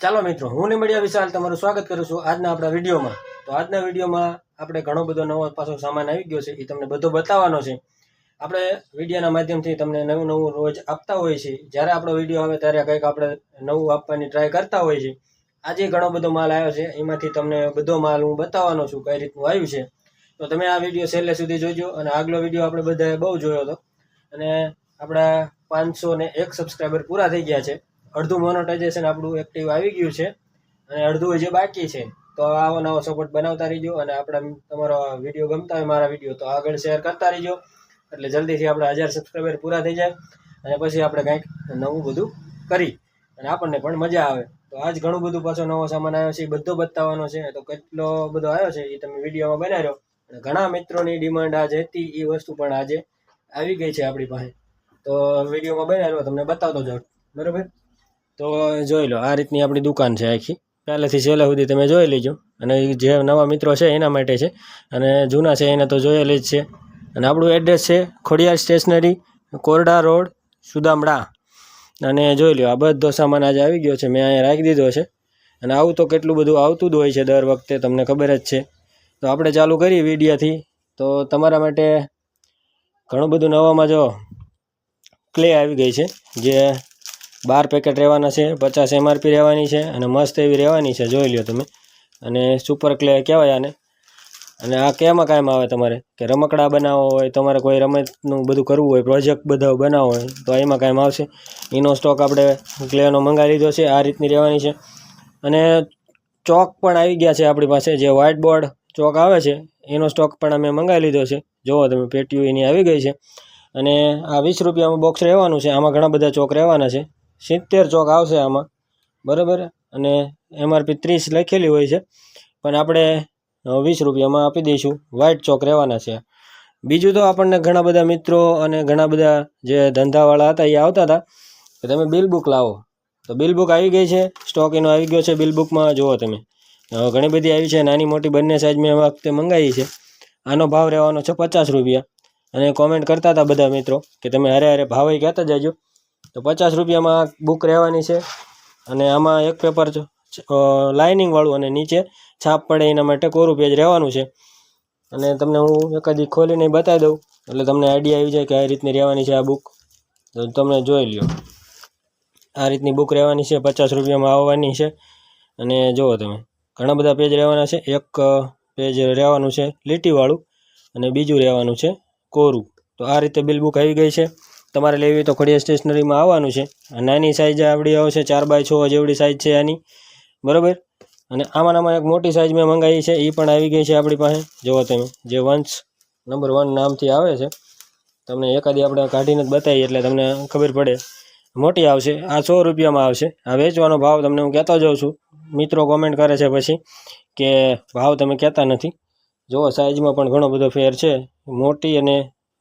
ચાલો મિત્રો, હું નિમડિયા વિશાલ તમારું સ્વાગત કરું છું આજના આપણા વિડીયોમાં. તો આજના વિડીયોમાં આપણે ઘણો બધો નવો પાછો સામાન આવી ગયો છે, એ તમને બધો બતાવવાનો છે. આપણે વિડીયોના માધ્યમથી તમને નવું નવું રોજ આપતા હોઈએ છીએ. જ્યારે આપણો વિડીયો આવે ત્યારે કંઈક આપણે નવું આપવાની ટ્રાય કરતા હોઈએ છીએ. આજે ઘણો બધો માલ આવ્યો છે, એમાંથી તમને બધો માલ હું બતાવવાનો છું કઈ રીતનું આવ્યું છે. તો તમે આ વિડીયો છેલ્લે સુધી જોજો. અને આગલો વિડીયો આપણે બધાએ બહુ જોયો હતો અને આપણા 501 સબસ્ક્રાઈબર પૂરા થઈ ગયા છે. અડધું મોનેટાઇઝેશન આપણું એક્ટિવ આવી ગયું છે અને અડધું હજી બાકી છે. તો આવો નવો સપોર્ટ બનાવતા રહીજો અને આપણા તમારો વિડીયો ગમતા હોય મારા વિડીયો તો આગળ શેર કરતા રહીજો, એટલે જલ્દીથી આપણા 1000 સબસ્ક્રાઈબર પૂરા થઈ જાય અને પછી આપણે કંઈક નવું બધું કરી અને આપણને પણ મજા આવે. તો આજ ઘણું બધું પાછો નવો સામાન આવ્યો છે, એ બધો બતાવવાનો છે. તો કેટલો બધો આવ્યો છે એ તમે વિડીયોમાં બનાવ્યો. અને ઘણા મિત્રોની ડિમાન્ડ આજે હતી, એ વસ્તુ પણ આજે આવી ગઈ છે આપણી પાસે. તો વિડીયોમાં બનાવ્યો તમને બતાવતો જાઉં, બરાબર? તો જોઈ લો, આ રીતની આપણી દુકાન છે આખી, પહેલેથી છેલ્લે સુધી તમે જોઈ લેજો. અને જે નવા મિત્રો છે એના માટે છે અને જૂના છે એને તો જોયેલી જ છે. અને આપણું એડ્રેસ છે ખોડિયાર સ્ટેશનરી, કોરડા રોડ, સુદામડા. અને જોઈ લો, આ બધો સામાન આજે આવી ગયો છે, મેં અહીંયા રાખી દીધો છે. અને આવું તો કેટલું બધું આવતું જ હોય છે દર વખતે, તમને ખબર જ છે. તો આપણે ચાલુ કરીએ વિડીયોથી. તો તમારા માટે ઘણું બધું નવામાં જો ક્લે આવી ગઈ છે, જે 12 પેકેટ રહેવાના છે, 50 MRP રહેવાની છે અને મસ્ત એવી રહેવાની છે, જોઈ લો તમે. અને સુપર ક્લે કહેવાય આને. અને આ કેમાં કાયમ આવે તમારે કે રમકડા બનાવવો હોય, તમારે કોઈ રમતનું બધું કરવું હોય, પ્રોજેક્ટ બધા બનાવવો હોય તો એમાં કાયમ આવશે. એનો સ્ટોક આપણે ક્લેનો મંગાવી લીધો છે, આ રીતની રહેવાની છે. અને ચોક પણ આવી ગયા છે આપણી પાસે, જે વ્હાઇટ બોર્ડ ચોક આવે છે એનો સ્ટોક પણ અમે મંગાવી લીધો છે. જુઓ તમે, પેટીઓ એની આવી ગઈ છે. અને આ 20 રૂપિયામાં બોક્સ રહેવાનું છે. આમાં ઘણા બધા ચોક રહેવાના છે, 70 ચોક આવશે આમાં, બરાબર? અને MRP 30 લખેલી હોય છે, પણ આપણે 20 રૂપિયામાં આપી દઈશું. વ્હાઇટ ચોક રહેવાના છે. બીજું તો આપણને ઘણા બધા મિત્રો અને ઘણા બધા જે ધંધાવાળા હતા એ આવતા હતા કે તમે બિલ બુક લાવો. તો બિલ બુક આવી ગઈ છે, સ્ટોક એનો આવી ગયો છે. બિલ બુકમાં જુઓ તમે, ઘણી બધી આવી છે, નાની મોટી બંને સાઈઝ મેં આ વખતે મંગાવી છે. આનો ભાવ રહેવાનો છે 50 રૂપિયા. અને કોમેન્ટ કરતા હતા બધા મિત્રો કે તમે હારે ભાવે કહેતા જજો. તો 50 રૂપિયામાં બુક રહેવાની છે. અને આમાં એક પેપર લાઇનિંગવાળું અને નીચે છાપ પડે એના માટે કોરું પેજ રહેવાનું છે. અને તમને હું એકાદી ખોલીને બતાવી દઉં એટલે તમને આઈડિયા આવી જાય કે આ રીતની રહેવાની છે આ બુક. તો તમે જોઈ લ્યો, આ રીતની બુક રહેવાની છે, 50 રૂપિયામાં આવવાની છે. અને જુઓ તમે, ઘણા બધા પેજ રહેવાના છે. એક પેજ રહેવાનું છે લીટીવાળું અને બીજું રહેવાનું છે કોરું. તો આ રીતે બિલ બુક આવી ગઈ છે. તમારે લેવી તો ખોડિયાર સ્ટેશનરીમાં આવવાનું છે. નાની સાઈઝ આપણી આવશે 4x6 જેવડી સાઈઝ છે આની, બરાબર? અને આમાં એક મોટી સાઈઝ મેં મંગાવી છે, એ પણ આવી ગઈ છે આપણી પાસે. જુઓ તમે, જે વંશ નંબર 1 નામથી આવે છે. તમને એકાદી આપણે કાઢીને જ બતાવીએ એટલે તમને ખબર પડે. મોટી આવશે, આ 100 રૂપિયામાં આવશે. આ વેચવાનો ભાવ તમને હું કહેતો જાઉં છું. મિત્રો કોમેન્ટ કરે છે પછી કે ભાવ તમે કહેતા નથી. જુઓ, સાઈઝમાં પણ ઘણો બધો ફેર છે, મોટી અને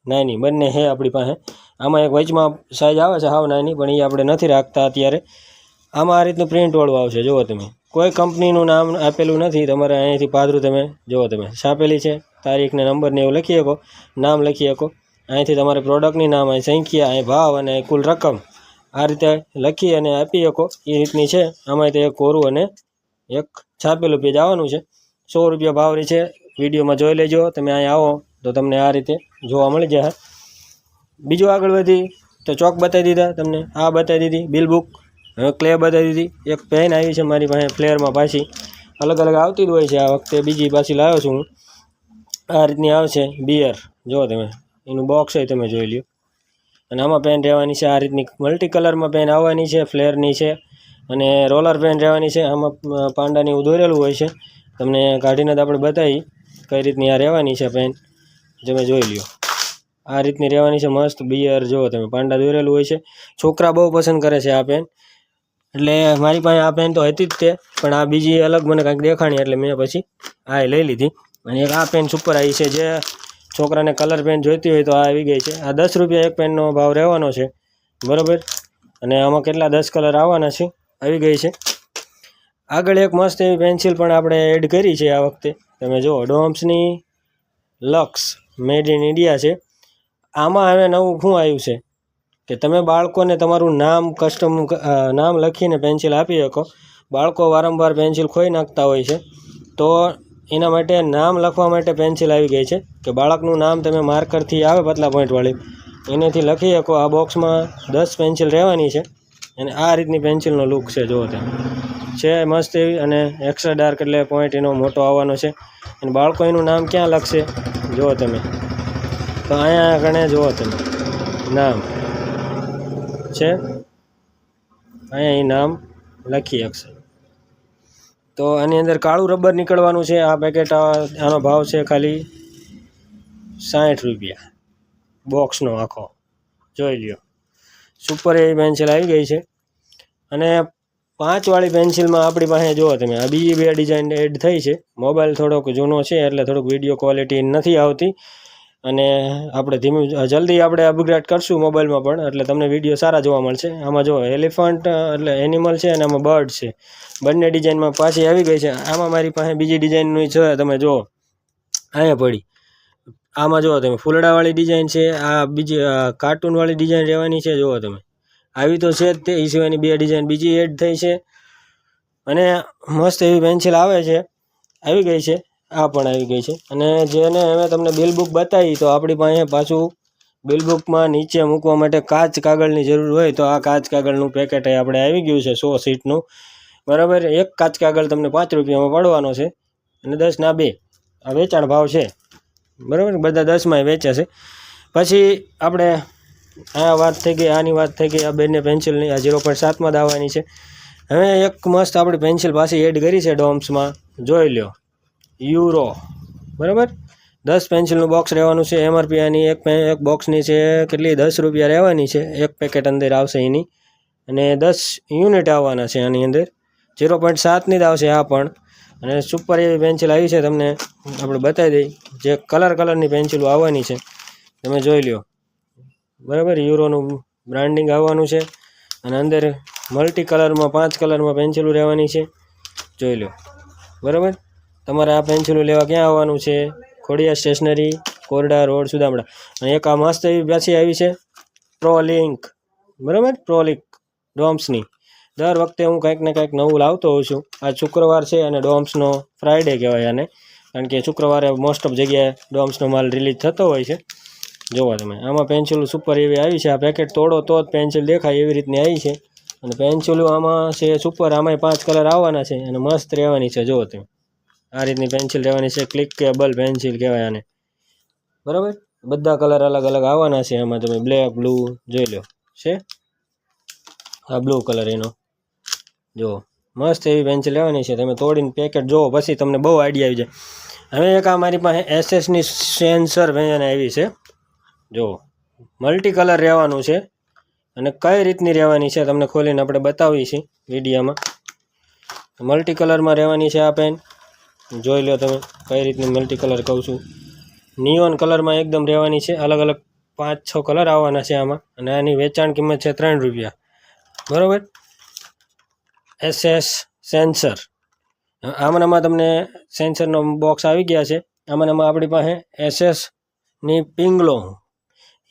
નાની બંને છે આપણી પાસે. આમાં એક વચમાં સાઈઝ આવે છે હાવ નાની, પણ એ આપણે નથી રાખતા અત્યારે. આમાં આ રીતનું પ્રિન્ટવાળું આવશે. જુઓ તમે, કોઈ કંપનીનું નામ આપેલું નથી. તમારે અહીંયાથી પાદરું તમે જુઓ તમે છાપેલી છે, તારીખને નંબરને એવું લખી શકો, નામ લખી શકો. અહીંથી તમારે પ્રોડક્ટની નામ, અહીં સંખ્યા, અહીં ભાવ અને કુલ રકમ આ રીતે લખી અને આપી શકો, એ રીતની છે. આમાં તો એક કોરું અને એક છાપેલું પેજ આવવાનું છે. 100 રૂપિયા ભાવની છે. વિડીયોમાં જોઈ લેજો તમે. અહીં આવો તો તમને આ રીતે જોવા મળી જાય. બીજું આગળ વધી તો ચોક બતાવી દીધા તમને, આ બતાવી દીધી બિલ બુક. હવે ક્લે બતાવી દીધી. એક પેન આવી છે મારી પાસે ફ્લેરમાં, પાછી અલગ અલગ આવતી જ હોય છે. આ વખતે બીજી પાછી લાવ્યો છું હું. આ રીતની આવશે બિયર. જુઓ તમે, એનું બોક્સ હોય તમે જોઈ લ્યો. અને આમાં પેન રહેવાની છે, આ રીતની મલ્ટી કલરમાં પેન આવવાની છે, ફ્લેરની છે. અને રોલર પેન રહેવાની છે. આમાં પાંડાની દોરેલું હોય છે. તમને કાઢીને જ આપણે બતાવી કઈ રીતની આ રહેવાની છે પેન, તમે જોઈ લ્યો. આ રીતની રહેવાની છે મસ્ત બિયર. જુઓ તમે, પાંડા દોરેલું હોય છે. છોકરા બહુ પસંદ કરે છે આ પેન, એટલે મારી પાસે આ પેન તો હતી જ તે, પણ આ બીજી અલગ મને કાંઈક દેખાણી એટલે મેં પછી આ લઈ લીધી. અને એક આ પેન સુપર આવી છે, જે છોકરાને કલર પેન જોઈતી હોય તો આ આવી ગઈ છે. આ 10 રૂપિયા એક પેનનો ભાવ રહેવાનો છે, બરાબર? અને આમાં કેટલા 10 કલર આવવાના છે, આવી ગઈ છે. આગળ એક મસ્ત એવી પેન્સિલ પણ આપણે એડ કરી છે આ વખતે. તમે જુઓ, ડોમ્સની લક્સ મેડ ઇન ઇન્ડિયા છે. આમાં હવે નવું શું આવ્યું છે કે તમે બાળકોને તમારું નામ કસ્ટમ નામ લખીને પેન્સિલ આપી શકો. બાળકો વારંવાર પેન્સિલ ખોઈ નાખતા હોય છે, તો એના માટે નામ લખવા માટે પેન્સિલ આવી ગઈ છે કે બાળકનું નામ તમે માર્કરથી આવે પતલા પોઈન્ટવાળી એનેથી લખી શકો. આ બોક્સમાં 10 પેન્સિલ રહેવાની છે અને આ રીતની પેન્સિલનો લુક છે. જુઓ તમે છે મસ્ત એવી, અને એક્સ્ટ્રા ડાર્ક એટલે પોઈન્ટ એનો મોટો આવવાનો છે. અને બાળકો એનું નામ ક્યાં લખશે જુઓ તમે, તો અહીંયા આગળ જુઓ તમે નામ છે, અહીંયા એ નામ લખી શકશે. તો આની અંદર કાળું રબર નીકળવાનું છે. આ પેકેટ આનો ભાવ છે ખાલી 60 રૂપિયા બોક્સનો આખો. જોઈ લ્યો, સુપર એવી પેન્સિલ આવી ગઈ છે. અને 5 વાળી પેન્સિલમાં આપણી પાસે જુઓ તમે આ બીજી 2 ડિઝાઇન એડ થઈ છે. મોબાઈલ થોડોક જૂનો છે એટલે થોડુંક વિડીયો ક્વોલિટી નથી આવતી, અને આપણે જલ્દી આપણે અપગ્રેડ કરશું મોબાઈલમાં પણ, એટલે તમને વિડીયો સારા જોવા મળશે. આમાં જો એલિફન્ટ એટલે એનિમલ છે અને આમાં બર્ડ છે. બંને ડિઝાઇનમાં પાછી આવી ગઈ છે. આમાં મારી પાસે બીજી ડિઝાઇનની છે, તમે જુઓ અહીંયા પડી. આમાં જુઓ તમે ફૂલડાવાળી ડિઝાઇન છે, આ બીજી કાર્ટૂનવાળી ડિઝાઇન રહેવાની છે. જુઓ તમે આવી તો છે જ તે, એ સિવાયની 2 ડિઝાઇન બીજી એડ થઈ છે. અને મસ્ત એવી પેન્સિલ આવે છે, આવી ગઈ છે. આ પણ આવી ગઈ છે. અને જેને હવે તમને બિલ બુક બતાવી, તો આપણી પાસે પાછું બિલ બુકમાં નીચે મૂકવા માટે કાચ કાગળની જરૂર હોય, તો આ કાચ કાગળનું પેકેટ આપણે આવી ગયું છે 100 સીટનું. બરાબર, એક કાચ કાગળ તમને 5 રૂપિયામાં પડવાનો છે, અને 10 ના 2 આ વેચાણ ભાવ છે. બરાબર, બધા 10માં વેચાશે. પછી આપણે આ વાત થઈ ગઈ, આની વાત થઈ ગઈ. આ બંને પેન્સિલની આ 0.7માં દાવાની છે. હવે એક મસ્ત આપણી પેન્સિલ પાછી એડ કરી છે ડોમ્સમાં. જોઈ લો, યુરો. બરાબર, 10 પેન્સિલનું બોક્સ રહેવાનું છે. એમઆરપી આની એક બોક્સની છે કેટલી 10 રૂપિયા રહેવાની છે. એક પેકેટ અંદર આવશે એની, અને 10 યુનિટ આવવાના છે આની અંદર. 0.7ની જ આવશે આ પણ. અને સુપર એવી પેન્સિલ આવી છે, તમને આપણે બતાવી દઈ. જે કલરની પેન્સિલો આવવાની છે તમે જોઈ લો. બરાબર, યુરોનું બ્રાન્ડિંગ આવવાનું છે, અને અંદર મલ્ટી કલરમાં 5 કલરમાં પેન્સિલો રહેવાની છે. જોઈ લો. બરાબર, તમારે આ પેન્સિલો લેવા ક્યાં આવવાનું છે? Khodiyar stationary, કોરડા road, Sudamda. અને એક આ મસ્ત એવી પાછી આવી છે પ્રોલિંક. બરાબર, પ્રોલિંક ડોમ્સની. દર વખતે હું કંઈક ને કંઈક નવું લાવતો હોઉં છું. આ શુક્રવાર છે અને ડોમ્સનો ફ્રાઈડે કહેવાય આને, કારણ કે શુક્રવારે મોસ્ટ ઓફ જગ્યાએ ડોમ્સનો માલ રિલીઝ થતો હોય છે. જોવા તમે આમાં પેન્સિલો સુપર એવી આવી છે. આ પેકેટ તોડો તો જ પેન્સિલ દેખાય એવી રીતની આવી છે. અને પેન્સિલો આમાં છે સુપર, આમાંય 5 કલર આવવાના છે, અને મસ્ત રહેવાની છે. જુઓ તમે આ રીતની પેન્સિલ રહેવાની છે. ક્લિકેબલ પેન્સિલ કહેવાય આને. બરાબર, બધા કલર અલગ અલગ આવવાના છે આમાં. તમે બ્લેક, બ્લુ જોઈ લો છે. આ બ્લુ કલર એનો. જુઓ મસ્ત એવી પેન્સિલ લેવાની છે. તમે તોડીને પેકેટ જુઓ પછી તમને બહુ આઈડિયા આવી જાય. હવે એક આ મારી પાસે એસએસની સેન્સર પેન આવી છે. જુઓ મલ્ટી કલર રહેવાનું છે, અને કઈ રીતની રહેવાની છે તમને ખોલીને આપણે બતાવીએ છીએ વિડીયોમાં. મલ્ટી કલરમાં રહેવાની છે આ પેન. જોઈ લો તમે કઈ રીતની મલ્ટી કલર કહું છું. નિયોન કલરમાં એકદમ રહેવાની છે. અલગ અલગ 5-6 કલર આવવાના છે આમાં, અને આની વેચાણ કિંમત છે 3 રૂપિયા. બરાબર, એસએસ સેન્સર. આમાંમાં તમને સેન્સરનો બોક્સ આવી ગયા છે. આમાંમાં આપણી પાસે એસએસની પિંગલો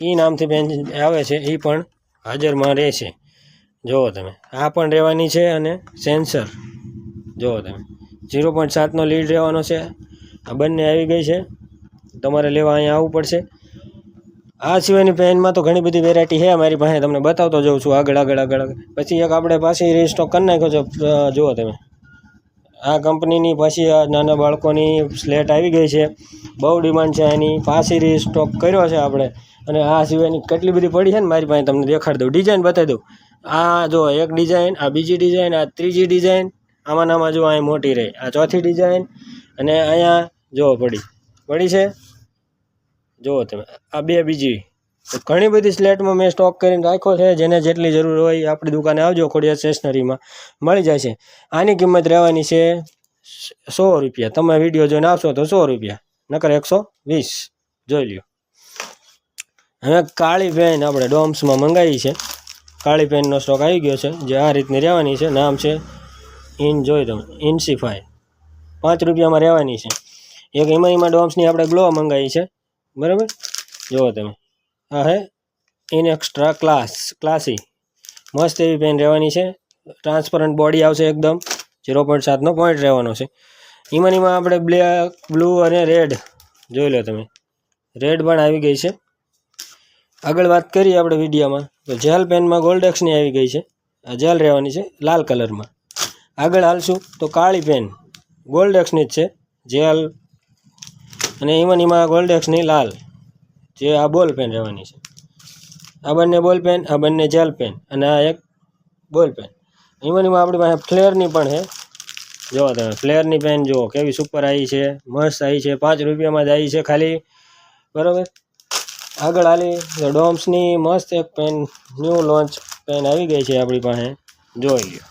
એ નામથી પેન આવે છે, એ પણ હાજરમાં રહેશે. જુઓ તમે આ પણ રહેવાની છે. અને સેન્સર જુઓ તમે 0.7નો લીડ રહેવાનો છે. આ બંને આવી ગઈ છે. તમારે લેવા અહીંયા આવવું પડશે. આ સિવાયની પેનમાં તો ઘણી બધી વેરાયટી છે મારી પાસે, તમને બતાવતો જાઉં છું આગળ. પછી એક આપણે પાછી રીસ્ટોક કરી નાખ્યો છે. જુઓ તમે આ કંપનીની પાછી આ નાના બાળકોની સ્લેટ આવી ગઈ છે. બહુ ડિમાન્ડ છે એની. પાછી રીસ્ટોક કર્યો છે આપણે. અને આ સિવાયની કેટલી બધી પડી છે ને મારી પાસે, તમને દેખાડી દઉં, ડિઝાઇન બતાવી દઉં. આ જો એક ડિઝાઇન, આ બીજી ડિઝાઇન, આ ત્રીજી ડિઝાઇન. આમાં જો અહીં મોટી રહી, આ ચોથી ડિઝાઇન, અને અહીંયા જો પડી છે. જુઓ તમે આ 2 બીજી. ઘણી બધી સ્લેટમાં મેં સ્ટોક કરીને રાખ્યો છે. જેને જેટલી જરૂર હોય આપણી દુકાને આવજો, ખોડિયાર સ્ટેશનરીમાં મળી જાય છે. આની કિંમત રહેવાની છે 100 રૂપિયા. તમે વિડીયો જોઈને આવશો તો 100 રૂપિયા, નકર 120. જોઈ લ્યો. હવે કાળી પેન આપણે ડોમ્સમાં મંગાવી છે. કાળી પેનનો સ્ટોક આવી ગયો છે, જે આ રીતની રહેવાની છે. નામ છે જોઈ તમે ઇન્સીફાઈ. 5 રૂપિયામાં રહેવાની છે. એક એમાં ડોમ્સની આપણે ગ્લો મંગાવી છે. બરાબર, જુઓ તમે આ હે ઇન એક્સ્ટ્રા ક્લાસી. મસ્ત એવી પેન રહેવાની છે. ટ્રાન્સપરન્ટ બોડી આવશે એકદમ. 0.7નો પોઈન્ટ રહેવાનો છે. એમાં આપણે બ્લેક, બ્લુ અને રેડ જોઈ લો તમે, રેડ પણ આવી ગઈ છે. આગળ વાત કરીએ આપણે વિડીયોમાં તો જેલ પેનમાં ગોલ્ડેક્સની આવી ગઈ છે. આ જેલ રહેવાની છે લાલ કલરમાં. આગળ હાલશું તો કાળી પેન ગોલ્ડેક્સની જ છે જેલ, અને એમાં ગોલ્ડેક્સની લાલ જે આ બોલ પેન રહેવાની છે. આ બંને બોલ પેન, આ બંને જેલ પેન અને આ એક બોલ પેન. એમાં આપણી પાસે ફ્લેરની પણ છે. જુઓ તમે ફ્લેરની પેન જુઓ કેવી સુપર આવી છે, મસ્ત આવી છે. 5 રૂપિયામાં જ આવી છે ખાલી, બરાબર. આગળ હાલી તો ડોમ્સની મસ્ત એક પેન ન્યૂ લોન્ચ પેન આવી ગઈ છે આપણી પાસે, જોઈ લો.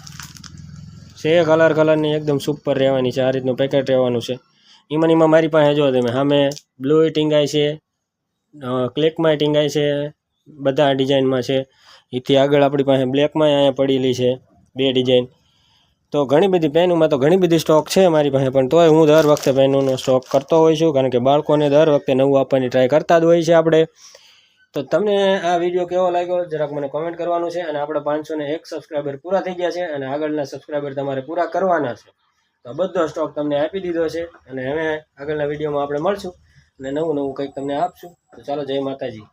છે કલરની એકદમ સુપર રહેવાની છે. આ રીતનું પેકેટ રહેવાનું છે. એમાં મારી પાસે જો તમે સામે બ્લુ ટીંગાઈ છે, ક્લિકમાં ટીંગાઈ છે, બધા ડિઝાઇનમાં છે. એથી આગળ આપણી પાસે બ્લેકમાં અહીંયા પડેલી છે 2 ડિઝાઇન. તો ઘણી બધી પેનોમાં તો ઘણી બધી સ્ટોક છે મારી પાસે, પણ તોય હું દર વખતે પેનોનો સ્ટોક કરતો હોઉં છું, કારણ કે બાળકોને દર વખતે નવું આપવાની ટ્રાય કરતા જ હોય છે આપણે. તો તમને આ વિડીયો કેવો લાગ્યો જરાક મને કોમેન્ટ કરવાનું છે. અને આપણે 501 સબસ્ક્રાઈબર પૂરા થઈ ગયા છે અને આગળના સબસ્ક્રાઈબર તમારે પૂરા કરવાના છે. તો બધો સ્ટોક તમને આપી દીધો છે અને હવે આગળના વિડીયોમાં આપણે મળશું અને નવું કંઈક તમને આપશું. તો ચાલો, જય માતાજી.